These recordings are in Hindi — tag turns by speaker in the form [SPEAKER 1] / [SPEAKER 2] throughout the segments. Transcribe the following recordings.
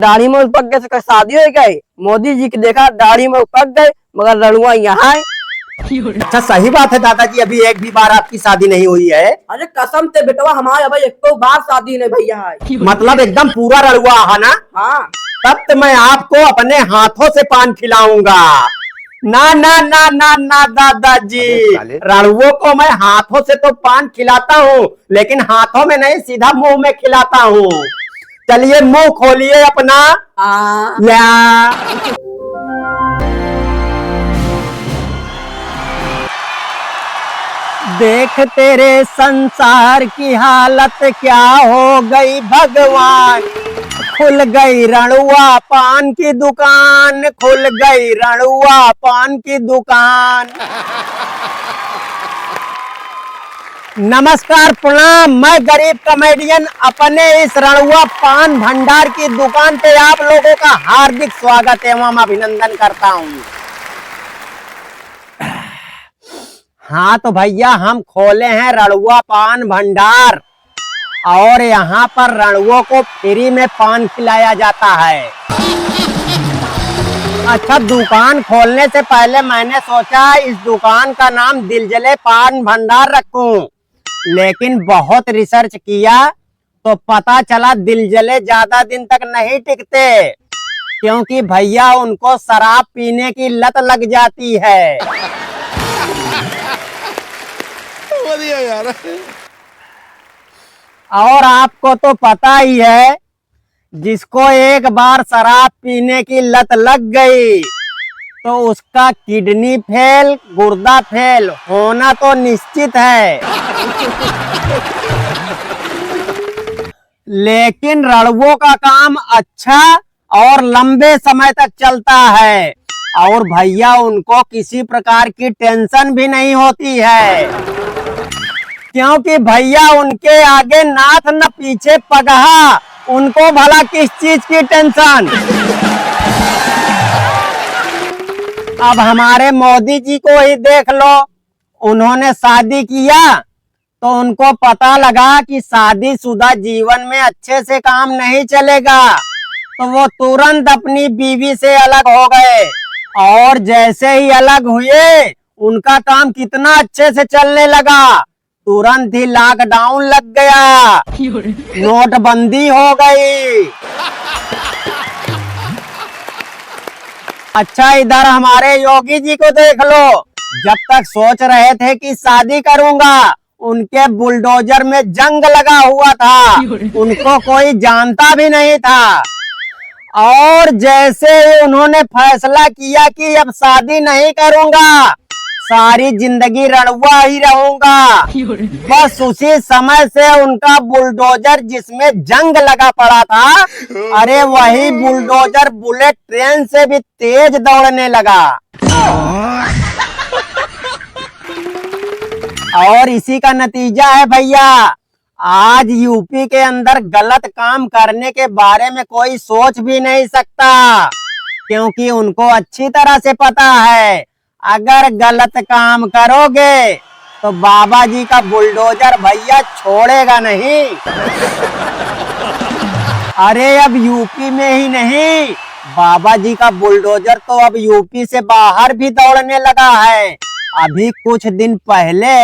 [SPEAKER 1] दाढ़ी में पक गए तो शादी हो गई। मोदी जी की देखा दाढ़ी में पक गए मगर लड़ुआ यहाँ है।
[SPEAKER 2] अच्छा सही बात है दादाजी, अभी एक भी बार आपकी शादी नहीं हुई है।
[SPEAKER 1] अरे कसम से बेटवा हमारे भाई एक तो बार शादी नहीं भैया है।
[SPEAKER 2] मतलब एकदम पूरा रड़ुआ है ना।
[SPEAKER 1] हाँ
[SPEAKER 2] तब तो मैं आपको अपने हाथों से पान खिलाऊंगा। ना ना ना ना ना दादाजी, रड़ुओं को मैं हाथों से तो पान खिलाता हूँ लेकिन हाथों में नहीं, सीधा मुंह में खिलाता हूँ। चलिए मुंह खोलिए अपना। या देख तेरे संसार की हालत क्या हो गई भगवान। खुल गई रणुआ पान की दुकान, खुल गई रणुआ पान की दुकान। नमस्कार प्रणाम, मैं गरीब कॉमेडियन अपने इस रणुआ पान भंडार की दुकान पे आप लोगों का हार्दिक स्वागत एवं अभिनंदन करता हूँ। हाँ तो भैया हम खोले हैं रणुआ पान भंडार और यहाँ पर रणुओं को फ्री में पान खिलाया जाता है। अच्छा, दुकान खोलने से पहले मैंने सोचा इस दुकान का नाम दिलजले पान भंडार रखूं, लेकिन बहुत रिसर्च किया तो पता चला दिलजले ज्यादा दिन तक नहीं टिकते, क्योंकि भैया उनको शराब पीने की लत लग जाती है।
[SPEAKER 3] यार
[SPEAKER 2] और आपको तो पता ही है, जिसको एक बार शराब पीने की लत लग गई तो उसका किडनी फेल, गुर्दा फेल होना तो निश्चित है। लेकिन रणुओं का काम अच्छा और लंबे समय तक चलता है और भैया उनको किसी प्रकार की टेंशन भी नहीं होती है, क्योंकि भैया उनके आगे नाथ न पीछे पगहा, उनको भला किस चीज की टेंशन। अब हमारे मोदी जी को ही देख लो, उन्होंने शादी किया तो उनको पता लगा कि शादीशुदा जीवन में अच्छे से काम नहीं चलेगा, तो वो तुरंत अपनी बीवी से अलग हो गए और जैसे ही अलग हुए उनका काम कितना अच्छे से चलने लगा। तुरंत ही लॉकडाउन लग गया, नोटबंदी हो गई। अच्छा, इधर हमारे योगी जी को देख लो, जब तक सोच रहे थे कि शादी करूंगा उनके बुलडोजर में जंग लगा हुआ था, उनको कोई जानता भी नहीं था। और जैसे ही उन्होंने फैसला किया कि अब शादी नहीं करूंगा, सारी जिंदगी रणुआ ही रहूंगा, बस उसी समय से उनका बुलडोजर जिसमें जंग लगा पड़ा था, अरे वही बुलडोजर बुलेट ट्रेन से भी तेज दौड़ने लगा। और इसी का नतीजा है भैया, आज यूपी के अंदर गलत काम करने के बारे में कोई सोच भी नहीं सकता, क्योंकि उनको अच्छी तरह से पता है अगर गलत काम करोगे तो बाबा जी का बुलडोजर भैया छोड़ेगा नहीं। अरे अब यूपी में ही नहीं, बाबा जी का बुलडोजर तो अब यूपी से बाहर भी दौड़ने लगा है। अभी कुछ दिन पहले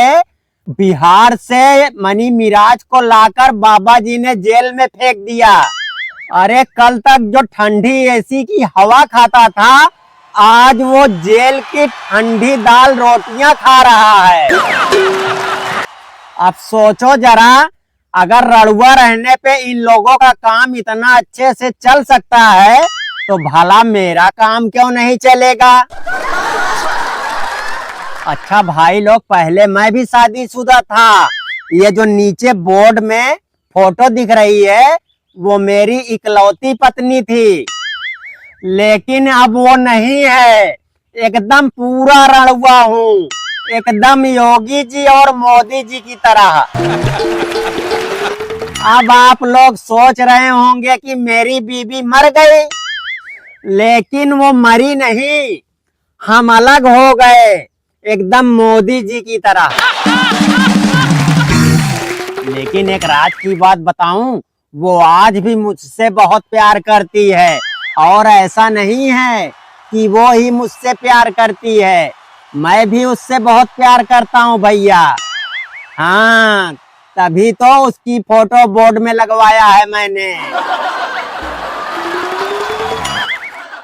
[SPEAKER 2] बिहार से मनी मिराज को लाकर बाबा जी ने जेल में फेंक दिया। अरे कल तक जो ठंडी एसी की हवा खाता था, आज वो जेल की ठंडी दाल रोटियां खा रहा है। अब सोचो जरा, अगर रणुआ रहने पे इन लोगों का काम इतना अच्छे से चल सकता है तो भला मेरा काम क्यों नहीं चलेगा। अच्छा भाई लोग, पहले मैं भी शादीशुदा था। ये जो नीचे बोर्ड में फोटो दिख रही है वो मेरी इकलौती पत्नी थी, लेकिन अब वो नहीं है। एकदम पूरा रणुआ हूँ, एकदम योगी जी और मोदी जी की तरह। अब आप लोग सोच रहे होंगे कि मेरी बीवी मर गई, लेकिन वो मरी नहीं, हम अलग हो गए, एकदम मोदी जी की तरह। लेकिन एक राज की बात बताऊं, वो आज भी मुझसे बहुत प्यार करती है, और ऐसा नहीं है कि वो ही मुझसे प्यार करती है, मैं भी उससे बहुत प्यार करता हूँ भैया। हाँ, तभी तो उसकी फोटो बोर्ड में लगवाया है मैंने।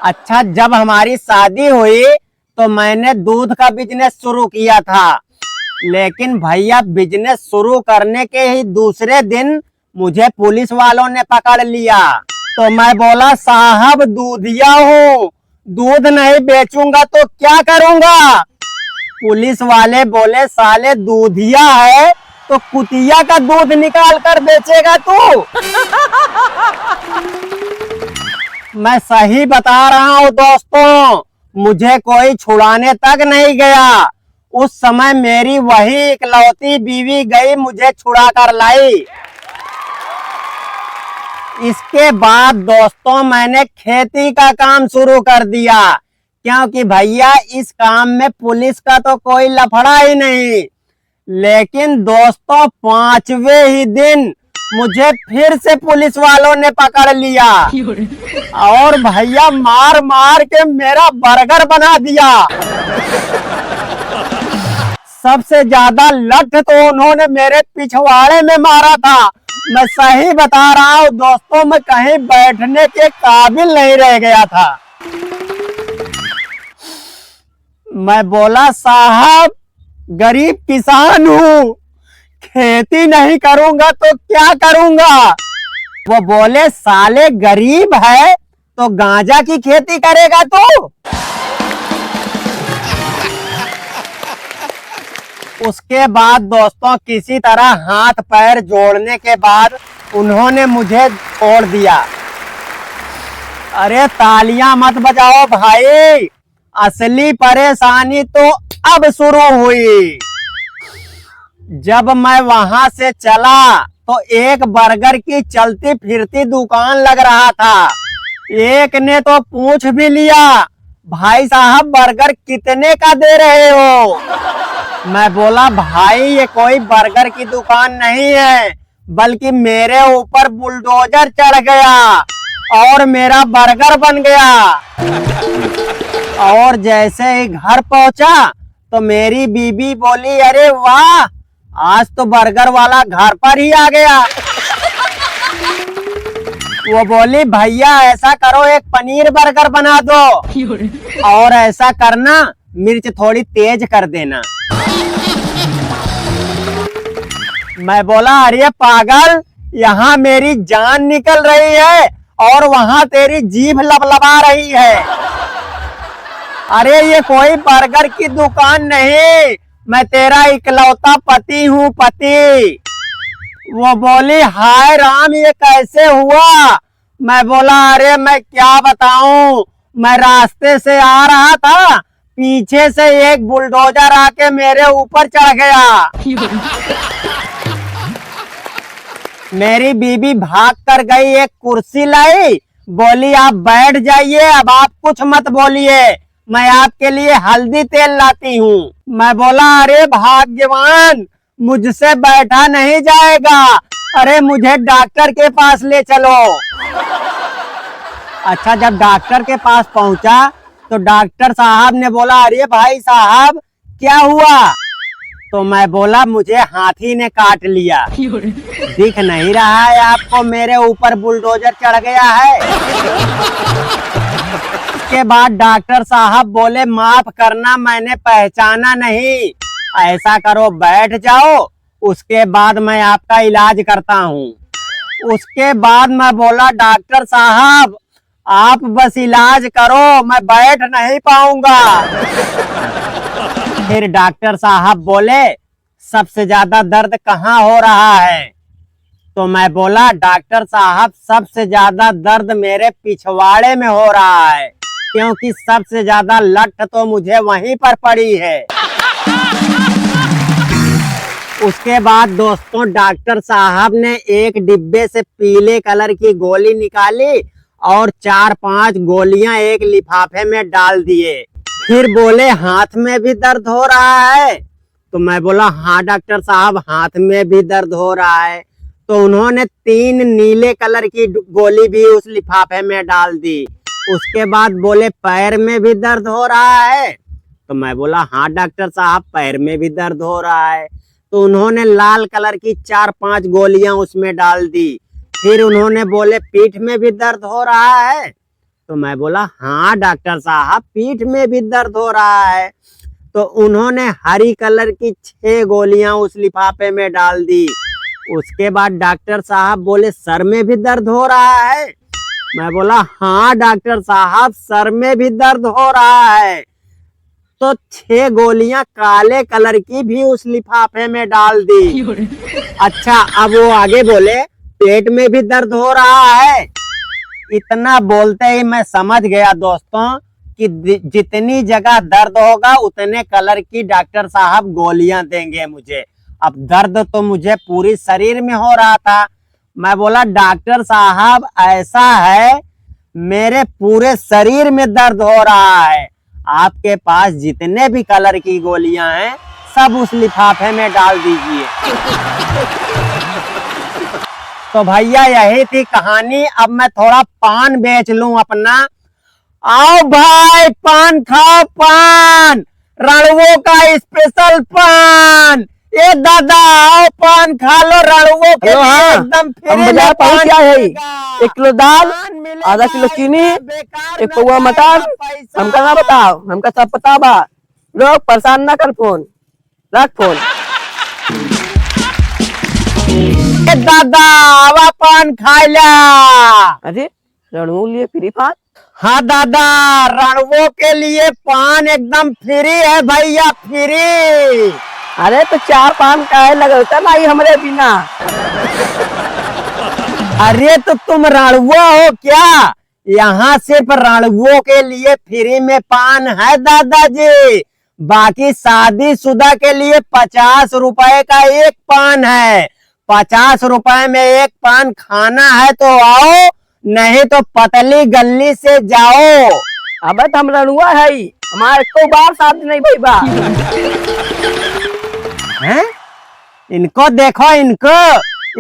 [SPEAKER 2] अच्छा, जब हमारी शादी हुई तो मैंने दूध का बिजनेस शुरू किया था, लेकिन भैया बिजनेस शुरू करने के ही दूसरे दिन मुझे पुलिस वालों ने पकड़ लिया। तो मैं बोला, साहब दूधिया हूँ, दूध नहीं बेचूंगा तो क्या करूंगा? पुलिस वाले बोले, साले दूधिया है तो कुतिया का दूध निकाल कर बेचेगा तू? मैं सही बता रहा हूँ दोस्तों, मुझे कोई छुड़ाने तक नहीं गया। उस समय मेरी वही इकलौती बीवी गई मुझे छुड़ा कर लाई। इसके बाद दोस्तों मैंने खेती का काम शुरू कर दिया, क्योंकि भैया इस काम में पुलिस का तो कोई लफड़ा ही नहीं। लेकिन दोस्तों 5वें ही दिन मुझे फिर से पुलिस वालों ने पकड़ लिया, और भैया मार मार के मेरा बर्गर बना दिया। सबसे ज्यादा लठ तो उन्होंने मेरे पिछवाड़े में मारा था। मैं सही बता रहा हूँ दोस्तों, मैं कहीं बैठने के काबिल नहीं रह गया था। मैं बोला, साहब गरीब किसान हूँ, खेती नहीं करूंगा तो क्या करूंगा? वो बोले, साले गरीब है तो गांजा की खेती करेगा तू? उसके बाद दोस्तों किसी तरह हाथ पैर जोड़ने के बाद उन्होंने मुझे छोड़ दिया। अरे तालियां मत बजाओ भाई, असली परेशानी तो अब शुरू हुई। जब मैं वहां से चला तो एक बर्गर की चलती फिरती दुकान लग रहा था। एक ने तो पूछ भी लिया, भाई साहब बर्गर कितने का दे रहे हो? मैं बोला, भाई ये कोई बर्गर की दुकान नहीं है, बल्कि मेरे ऊपर बुलडोजर चढ़ गया और मेरा बर्गर बन गया। और जैसे ही घर पहुंचा तो मेरी बीबी बोली, अरे वाह, आज तो बर्गर वाला घर पर ही आ गया। वो बोली, भैया ऐसा करो एक पनीर बर्गर बना दो, और ऐसा करना मिर्च थोड़ी तेज कर देना। मैं बोला, अरे पागल, यहाँ मेरी जान निकल रही है और वहाँ तेरी जीभ लबलबा रही है। अरे ये कोई बर्गर की दुकान नहीं, मैं तेरा इकलौता पति हूँ, पति। वो बोली, हाय राम, ये कैसे हुआ? मैं बोला, अरे मैं क्या बताऊं, मैं रास्ते से आ रहा था, पीछे से एक बुलडोजर आके मेरे ऊपर चढ़ गया। मेरी बीबी भाग कर गई, एक कुर्सी लाई, बोली आप बैठ जाइए, अब आप कुछ मत बोलिए, मैं आपके लिए हल्दी तेल लाती हूँ। मैं बोला, अरे भाग्यवान, मुझसे बैठा नहीं जाएगा, अरे मुझे डॉक्टर के पास ले चलो। अच्छा, जब डॉक्टर के पास पहुंचा तो डॉक्टर साहब ने बोला, अरे भाई साहब क्या हुआ? तो मैं बोला, मुझे हाथी ने काट लिया। दिख नहीं रहा है आपको मेरे ऊपर बुलडोजर चढ़ गया है? उसके बाद डॉक्टर साहब बोले, माफ करना, मैंने पहचाना नहीं, ऐसा करो बैठ जाओ, उसके बाद मैं आपका इलाज करता हूँ। उसके बाद मैं बोला, डॉक्टर साहब आप बस इलाज करो, मैं बैठ नहीं पाऊंगा। फिर डॉक्टर साहब बोले, सबसे ज्यादा दर्द कहाँ हो रहा है? तो मैं बोला, डॉक्टर साहब सबसे ज्यादा दर्द मेरे पिछवाड़े में हो रहा है, क्योंकि सबसे ज्यादा लठ तो मुझे वहीं पर पड़ी है। उसके बाद दोस्तों डॉक्टर साहब ने एक डिब्बे से पीले कलर की गोली निकाली और 4-5 गोलियां एक लिफाफे में डाल दिए। फिर बोले, हाथ में भी दर्द हो रहा है? तो मैं बोला, हाँ डॉक्टर साहब, हाथ में भी दर्द हो रहा है। तो उन्होंने 3 नीले कलर की गोली भी उस लिफाफे में डाल दी। उसके बाद बोले पैर में भी दर्द हो रहा है। तो मैं बोला हाँ डॉक्टर साहब, पैर में भी दर्द हो रहा है। तो उन्होंने लाल कलर की 4-5 गोलियां उसमें डाल दी। फिर उन्होंने बोले पीठ में भी दर्द हो रहा है। तो मैं बोला हाँ डॉक्टर साहब, पीठ में भी दर्द हो रहा है। तो उन्होंने हरी कलर की 6 गोलियां उस लिफाफे में डाल दी। उसके बाद डॉक्टर साहब बोले सर में भी दर्द हो रहा है। मैं बोला हाँ डॉक्टर साहब, सर में भी दर्द हो रहा है। तो 6 गोलियां काले कलर की भी उस लिफाफे में डाल दी। अच्छा, अब वो आगे बोले पेट में भी दर्द हो रहा है। इतना बोलते ही मैं समझ गया दोस्तों कि जितनी जगह दर्द होगा उतने कलर की डॉक्टर साहब गोलियां देंगे मुझे। अब दर्द तो मुझे पूरी शरीर में हो रहा था। मैं बोला डॉक्टर साहब ऐसा है, मेरे पूरे शरीर में दर्द हो रहा है। आपके पास जितने भी कलर की गोलियां हैं सब उस लिफाफे में डाल दीजिए। तो भैया यही थी कहानी। अब मैं थोड़ा पान बेच लूं अपना। आओ भाई पान खाओ, पान रणवो का स्पेशल पान। ए दादा आओ पान खा लो, रणवो के
[SPEAKER 1] हेलो, हाँ।
[SPEAKER 2] एकदम
[SPEAKER 1] हम बाजार पहुंच गया है। 1 किलो दाल, आधा किलो चीनी, 1 पौवा मटर। हमका ना बताओ, हमका सब पता बा। लोग परेशान ना कर, फोन रख फोन।
[SPEAKER 2] ए दादा आवा पान खाइला।
[SPEAKER 1] अरे रणू लिए फ्री पान?
[SPEAKER 2] हाँ दादा, रणवो के लिए पान एकदम फ्री है भैया, फ्री।
[SPEAKER 1] अरे तो 4 पान काहे लगता नहीं हमरे बिना?
[SPEAKER 2] अरे तो तुम रणवो हो क्या? यहाँ सिर्फ रणवो के लिए फ्री में पान है दादाजी। बाकी शादीशुदा के लिए 50 रुपए का 1 पान है। 50 रुपए में 1 पान खाना है तो आओ, नहीं तो पतली गली से जाओ।
[SPEAKER 1] अबे तो हम रणुआ है, हमारे को बार शादी नहीं भई बा।
[SPEAKER 2] हैं? इनको देखो, इनको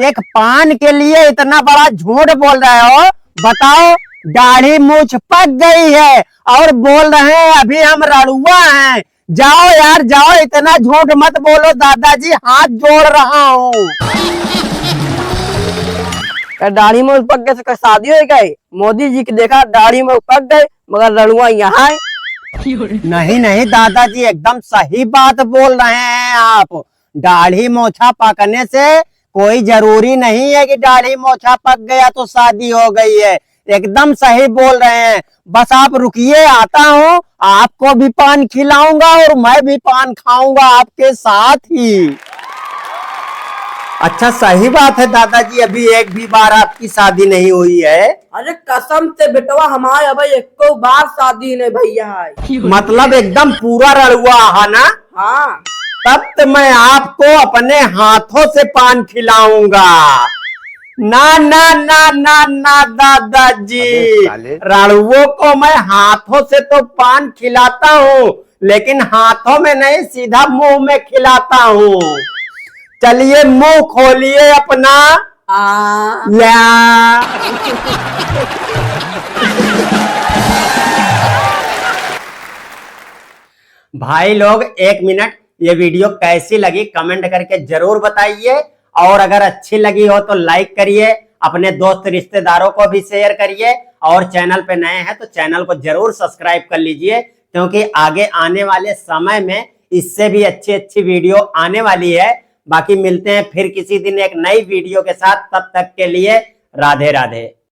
[SPEAKER 2] 1 पान के लिए इतना बड़ा झूठ बोल रहे हो। बताओ, दाढ़ी मूछ पक गई है और बोल रहे हैं अभी हम रणुआ हैं। जाओ यार जाओ, इतना झूठ मत बोलो दादाजी, हाथ जोड़ रहा हूँ।
[SPEAKER 1] दाढ़ी में पक गए तो शादी हो गई? मोदी जी की देखा दाढ़ी में पक गए, मगर रणुआ यहाँ है।
[SPEAKER 2] नहीं नहीं दादाजी, एकदम सही बात बोल रहे हैं आप। दाढ़ी मोछा पकने से कोई जरूरी नहीं है कि दाढ़ी मोछा पक गया तो शादी हो गई है। एकदम सही बोल रहे हैं। बस आप रुकिए, आता हूँ, आपको भी पान खिलाऊंगा और मैं भी पान खाऊंगा आपके साथ ही। अच्छा, सही बात है दादाजी, अभी एक भी बार आपकी शादी नहीं हुई है?
[SPEAKER 1] अरे कसम से बेटवा, हमारे अब 1 बार शादी नहीं भैया है।
[SPEAKER 2] मतलब एकदम पूरा रणुआ है ना?
[SPEAKER 1] हाँ।
[SPEAKER 2] तब तो मैं आपको अपने हाथों से पान खिलाऊंगा। ना ना ना ना ना दादाजी, रणुओं को मैं हाथों से तो पान खिलाता हूँ, लेकिन हाथों में नहीं, सीधा मुंह में खिलाता हूँ। चलिए मुंह खोलिए अपना। या भाई लोग 1 मिनट, ये वीडियो कैसी लगी कमेंट करके जरूर बताइए। और अगर अच्छी लगी हो तो लाइक करिए, अपने दोस्त रिश्तेदारों को भी शेयर करिए। और चैनल पे नए हैं तो चैनल को जरूर सब्सक्राइब कर लीजिए, क्योंकि आगे आने वाले समय में इससे भी अच्छी अच्छी वीडियो आने वाली है। बाकी मिलते हैं फिर किसी दिन एक नई वीडियो के साथ। तब तक के लिए राधे राधे।